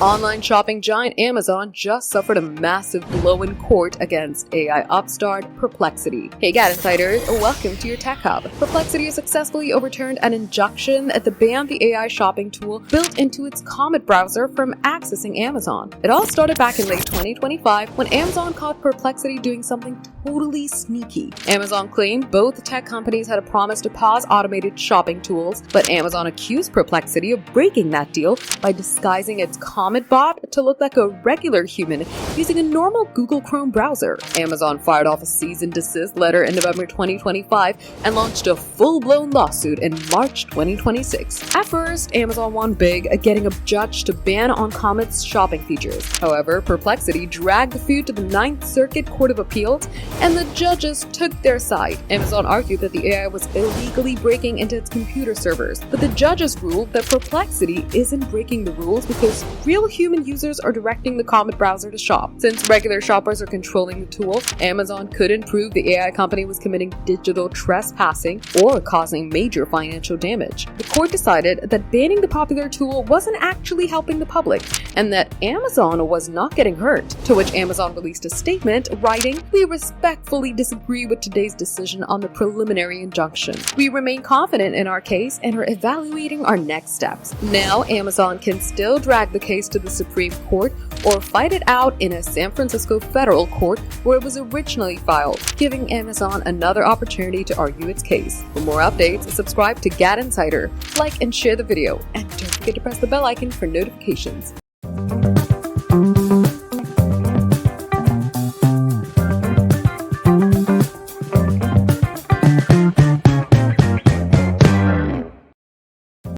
Online shopping giant Amazon just suffered a massive blow in court against AI upstart Perplexity. Hey GadInsiders, welcome to your Tech Hub. Perplexity has successfully overturned an injunction that banned the AI shopping tool built into its Comet browser from accessing Amazon. It all started back in late 2025 when Amazon caught Perplexity doing something totally sneaky. Amazon claimed both tech companies had a promise to pause automated shopping tools, but Amazon accused Perplexity of breaking that deal by disguising its Comet bot to look like a regular human using a normal Google Chrome browser. Amazon fired off a cease and desist letter in November 2025 and launched a full-blown lawsuit in March 2026. At first, Amazon won big, getting a judge to ban on Comet's shopping features. However, Perplexity dragged the feud to the Ninth Circuit Court of Appeals, and the judges took their side. Amazon argued that the AI was illegally breaking into its computer servers, but the judges ruled that Perplexity isn't breaking the rules because real human users are directing the Comet browser to shop. Since regular shoppers are controlling the tool, Amazon couldn't prove the AI company was committing digital trespassing or causing major financial damage. The court decided that banning the popular tool wasn't actually helping the public, and that Amazon was not getting hurt, to which Amazon released a statement writing, "We respectfully disagree with today's decision on the preliminary injunction. We remain confident in our case and are evaluating our next steps." Now, Amazon can still drag the case to the Supreme Court or fight it out in a San Francisco federal court where it was originally filed, giving Amazon another opportunity to argue its case. For more updates, subscribe to GadInsider, like and share the video, and don't forget to press the bell icon for notifications.